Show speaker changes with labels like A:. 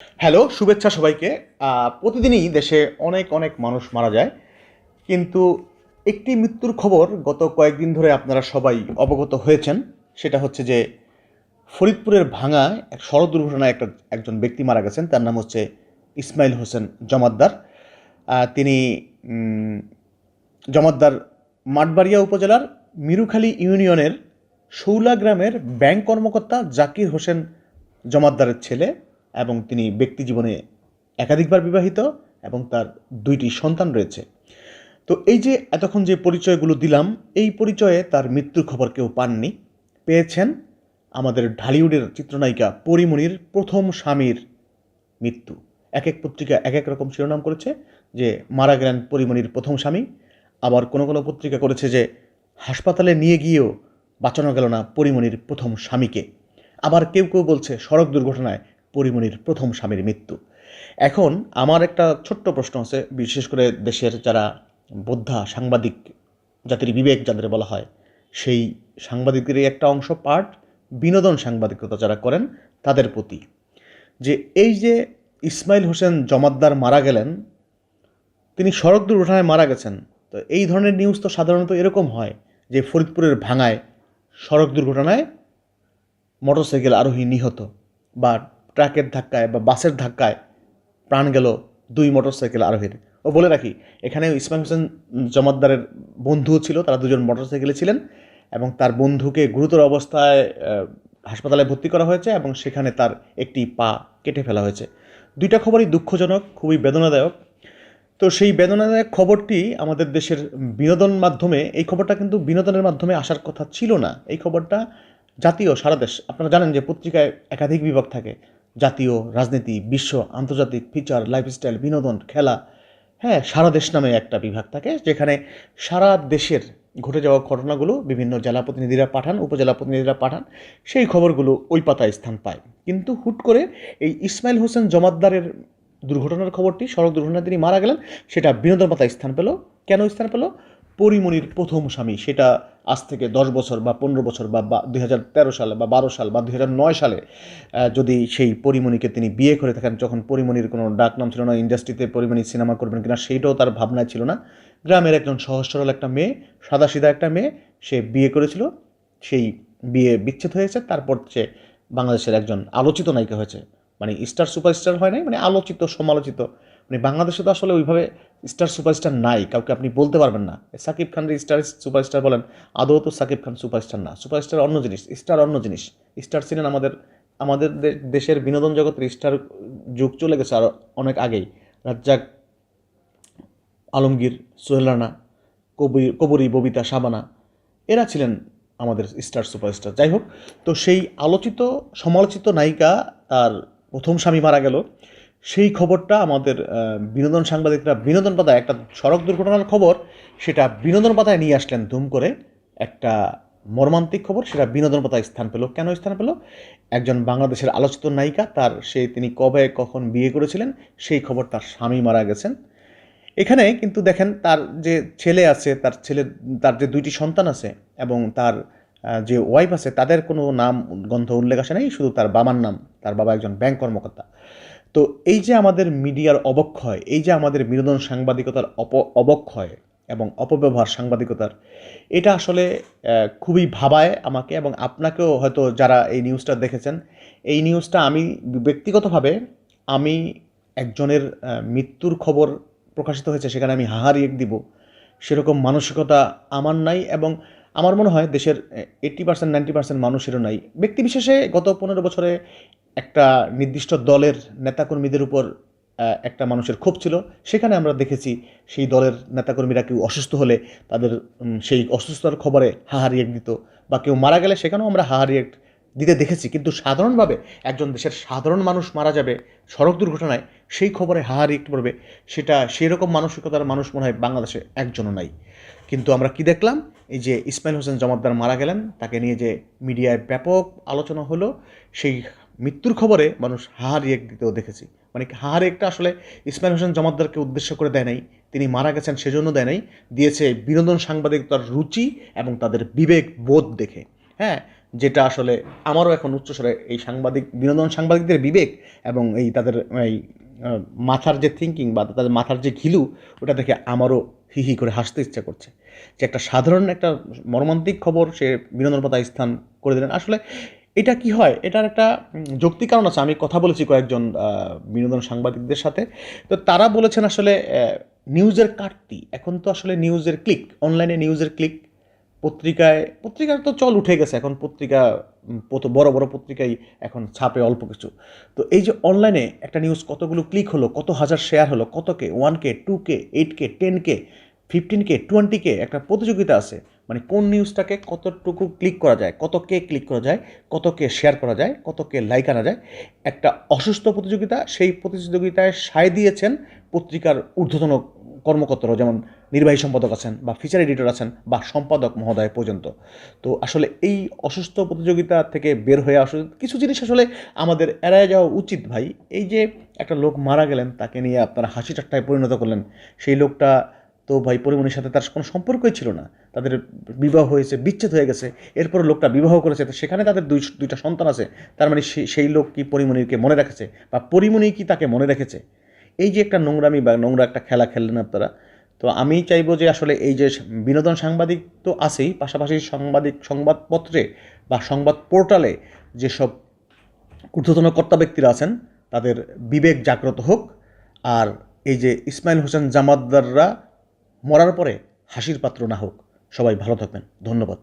A: Hello, শুভেচ্ছা সবাইকে। প্রতিদিনই দেশে অনেক অনেক মানুষ মারা যায়, কিন্তু একটি মৃত্যুর খবর গত কয়েকদিন ধরে আপনারা সবাই অবগত হয়েছেন। সেটা হচ্ছে যে ফরিদপুরের ভাঙায় এক সড়ক দুর্ঘটনায় একজন ব্যক্তি মারা গেছেন। তার নাম হচ্ছে ইসমাইল হোসেন জমাদ্দার। তিনি উম, জমাদ্দার মাঠবাড়িয়া উপজেলার মিরুখালী ইউনিয়নের শৌলা গ্রামের ব্যাংক কর্মকর্তা জাকির হোসেন জমাদ্দারের ছেলে, এবং তিনি ব্যক্তি জীবনে একাধিকবার বিবাহিত এবং তার দুইটি সন্তান রয়েছে। তো এই যে এতক্ষণ যে পরিচয়গুলো দিলাম, এই পরিচয়ে তার মৃত্যুর খবর কেউ পাননি। পেয়েছেন আমাদের ঢালিউডের চিত্রনায়িকা পরীমনির প্রথম স্বামীর মৃত্যু। এক এক পত্রিকা এক এক রকম শিরোনাম করেছে যে মারা গেলেন পরীমনির প্রথম স্বামী। আবার কোনো কোনো পত্রিকা করেছে যে হাসপাতালে নিয়ে গিয়েও বাঁচানো গেল না পরীমনির প্রথম স্বামীকে। আবার কেউ কেউ বলছে সড়ক দুর্ঘটনায় পরীমনির প্রথম স্বামীর মৃত্যু। এখন আমার একটা ছোট্ট প্রশ্ন আছে, বিশেষ করে দেশের যারা বোদ্ধা সাংবাদিক, জাতির বিবেক যাদের বলা হয়, সেই সাংবাদিকদেরই একটা অংশ পার্ট বিনোদন সাংবাদিকতা যারা করেন তাদের প্রতি, যে এই যে ইসমাইল হোসেন জমাদ্দার মারা গেলেন, তিনি সড়ক দুর্ঘটনায় মারা গেছেন। তো এই ধরনের নিউজ তো সাধারণত এরকম হয় যে ফরিদপুরের ভাঙায় সড়ক দুর্ঘটনায় মোটরসাইকেল আরোহী নিহত, বা ট্রাকের ধাক্কায় বা বাসের ধাক্কায় প্রাণ গেল দুই মোটরসাইকেল আরোহীর। ও বলে রাখি, এখানে ইসমাইল হোসেন জমাদ্দারের বন্ধুও ছিল, তারা দুজন মোটরসাইকেলে ছিলেন এবং তার বন্ধুকে গুরুতর অবস্থায় হাসপাতালে ভর্তি করা হয়েছে এবং সেখানে তার একটি পা কেটে ফেলা হয়েছে। দুইটা খবরই দুঃখজনক, খুবই বেদনাদায়ক। তো সেই বেদনাদায়ক খবরটি আমাদের দেশের বিনোদন মাধ্যমে, এই খবরটা কিন্তু বিনোদনের মাধ্যমে আসার কথা ছিল না। এই খবরটা জাতীয়, সারা দেশ, আপনারা জানেন যে পত্রিকায় একাধিক বিভাগ থাকে, জাতীয়, রাজনীতি, বিশ্ব, আন্তর্জাতিক, ফিচার, লাইফস্টাইল, বিনোদন, খেলা, হ্যাঁ, সারা দেশ নামে একটা বিভাগ থাকে, যেখানে সারা দেশের ঘটে যাওয়া ঘটনাগুলো বিভিন্ন জেলা প্রতিনিধিরা পাঠান, উপজেলা প্রতিনিধিরা পাঠান, সেই খবরগুলো ওই পাতায় স্থান পায়। কিন্তু হুট করে এই ইসমাইল হোসেন জমাদ্দারের দুর্ঘটনার খবরটি, সড়ক দুর্ঘটনায় তিনি মারা গেলেন, সেটা বিনোদন পাতায় স্থান পেল। কেন স্থান পেল? পরীমনির প্রথম স্বামী, সেটা আজ থেকে 10 বছর বা 15 বছর বা 2013 সালে বা 12 সাল বা 2009 সালে যদি সেই পরীমনিকে তিনি বিয়ে করে থাকেন, যখন পরীমনির কোনো ডাক নাম ছিল না, ইন্ডাস্ট্রিতে পরীমনি সিনেমা করবেন কিনা সেইটাও তার ভাবনায় ছিল না। গ্রামের একজন সহজ সরল একটা মেয়ে, সাদাসিধা একটা মেয়ে, সে বিয়ে করেছিল। সেই বিয়ে বিচ্ছেদ হয়েছে, তারপর সে বাংলাদেশের একজন আলোচিত নায়িকা হয়েছে। মানে স্টার সুপারস্টার হয় নাই, মানে আলোচিত সমালোচিত। মানে বাংলাদেশে তো আসলে ওইভাবে স্টার সুপারস্টার নাই, কাউকে আপনি বলতে পারবেন না সাকিব খানকে স্টার সুপারস্টার বলেন, আদৌ তো সাকিব খান সুপারস্টার না। সুপারস্টার অন্য জিনিস, স্টার অন্য জিনিস। স্টার ছিলেন আমাদের আমাদের দেশের বিনোদন জগতের স্টার যুগ চলে গেছে আর অনেক আগেই। রাজ্জাক, আলমগীর, সোহেল রানা, কবরী, ববিতা, শাবানা, এরা ছিলেন আমাদের স্টার সুপারস্টার। যাই হোক, তো সেই আলোচিত সমালোচিত নায়িকা তার প্রথম স্বামী মারা গেল, সেই খবরটা আমাদের বিনোদন সাংবাদিকরা বিনোদন পাতায়, একটা সড়ক দুর্ঘটনার খবর, সেটা বিনোদন পাতায় নিয়ে আসলেন ধুম করে। একটা মর্মান্তিক খবর, সেটা বিনোদন পাতায় স্থান পেল। কেন স্থান পেল? একজন বাংলাদেশের আলোচিত নায়িকা, তিনি কবে কখন বিয়ে করেছিলেন, সেই খবর, তার স্বামী মারা গেছেন। এখানে কিন্তু দেখেন, তার যে ছেলে আছে, তার যে দুইটি সন্তান আছে এবং তার যে ওয়াইফ আছে, তাদের কোনো নাম গন্ধ উল্লেখ আসে নাই, শুধু তার বাবার নাম। তার বাবা একজন ব্যাংক কর্মকর্তা। তো এই যে আমাদের মিডিয়ার অবক্ষয়, এই যে আমাদের বিনোদন সাংবাদিকতার অবক্ষয় এবং অপব্যবহার সাংবাদিকতার, এটা আসলে খুবই ভাবায় আমাকে এবং আপনাকেও। হয়তো যারা এই নিউজটা দেখেছেন, এই নিউজটা আমি ব্যক্তিগতভাবে, আমি একজনের মৃত্যুর খবর প্রকাশিত হয়েছে, সেখানে আমি হাহারিয়ে দিব সেরকম মানসিকতা আমার নাই, এবং আমার মনে হয় দেশের 80% 90% মানুষেরও নাই। ব্যক্তিবিশেষে গত 15 বছরে একটা নির্দিষ্ট দলের নেতাকর্মীদের উপর একটা মানুষের ক্ষোভ ছিল। সেখানে আমরা দেখেছি সেই দলের নেতাকর্মীরা কেউ অসুস্থ হলে তাদের সেই অসুস্থতার খবরে হাহা রিয়েক্ট দিত, বা কেউ মারা গেলে সেখানেও আমরা হাহা রিয়েক্ট দিতে দেখেছি। কিন্তু সাধারণভাবে একজন দেশের সাধারণ মানুষ মারা যাবে সড়ক দুর্ঘটনায়, সেই খবরে হাহা রিয়েক্ট করবে, সেটা সেই রকম মানসিকতার মানুষ মনে হয় বাংলাদেশে একজনও নাই। কিন্তু আমরা কি দেখলাম? এই যে ইসমাইল হোসেন জমাদ্দার মারা গেলেন, তাকে নিয়ে যে মিডিয়ায় ব্যাপক আলোচনা হলো, সেই মৃত্যুর খবরে মানুষ হাহা রিয়েক্ট দিতেও দেখেছি। মানে হাহা রিয়েক্টটা আসলে ইসমাইল হোসেন জমাদ্দারকে উদ্দেশ্য করে দেয় নাই, তিনি মারা গেছেন সেজন্য দেয় নাই, দিয়েছে বিনোদন সাংবাদিকতার রুচি এবং তাদের বিবেক বোধ দেখে। হ্যাঁ, যেটা আসলে আমারও এখন উচ্চস্বরে এই বিনোদন সাংবাদিকদের বিবেক এবং এই তাদের এই মাথার যে থিঙ্কিং বা তাদের মাথার যে ঘিলু, ওটা দেখে আমারও হি হি করে হাসতে ইচ্ছা করছে যে একটা সাধারণ একটা মর্মান্তিক খবর সে বিনোদন পাতায় স্থান করে দিলেন। আসলে এটা কি হয়, এটার একটা যৌক্তিক কারণ আছে। আমি কথা বলেছি কয়েকজন বিনোদন সাংবাদিকদের সাথে, তো তারা বলেছেন আসলে নিউজের কাটতি, এখন তো আসলে নিউজের ক্লিক, অনলাইনে নিউজের ক্লিক, পত্রিকার তো চল উঠে গেছে, এখন পত্রিকা বড় বড় পত্রিকাই এখন ছাপে অল্প কিছু। তো এই যে অনলাইনে একটা নিউজ কতগুলো ক্লিক হলো, কত হাজার শেয়ার হলো, কতকে 1K 2K 8K 10K 15K 20K, একটা প্রতিযোগিতা আছে, মানে কোন নিউজটাকে কতটুকু ক্লিক করা যায়, কত কে ক্লিক করা যায়, কত কে শেয়ার করা যায়, কত কে লাইক আনা যায়, একটা অসুস্থ প্রতিযোগিতা। সেই প্রতিযোগিতায় সায় দিয়েছেন পত্রিকার ঊর্ধ্বতন কর্মকর্তারাও, যেমন নির্বাহী সম্পাদক আছেন বা ফিচার এডিটর আছেন বা সম্পাদক মহোদয় পর্যন্ত। তো আসলে এই অসুস্থ প্রতিযোগিতা থেকে বের হয়ে আসলে কিছু জিনিস আসলে আমাদের এড়ায় যাওয়া উচিত ভাই। এই যে একটা লোক মারা গেলেন, তাকে নিয়ে আপনারা হাসি ঠাট্টায় পরিণত করলেন, সেই লোকটা তো ভাই পরিমণির সাথে তার কোনো সম্পর্কই ছিল না, তাদের বিবাহ হয়েছে, বিচ্ছেদ হয়ে গেছে, এরপর লোকটা বিবাহ করেছে, তো সেখানে তাদের দুইটা সন্তান আছে। তার মানে সেই লোক কি পরিমণিকে মনে রেখেছে, বা পরিমণি কি তাকে মনে রেখেছে? এই যে একটা নোংরামি বা নোংরা একটা খেলা খেললেন আপনারা। তো আমি চাইবো যে আসলে এই যে বিনোদন সাংবাদিক তো আছেই, পাশাপাশি সংবাদপত্রে বা সংবাদ পোর্টালে যেসব ঊর্ধ্বতন কর্তা ব্যক্তিরা আছেন, তাদের বিবেক জাগ্রত হোক। আর এই যে ইসমাইল হোসেন জামাতদাররা মরার পরে হাসির পাত্র না হোক। সবাই ভালো থাকবেন, ধন্যবাদ।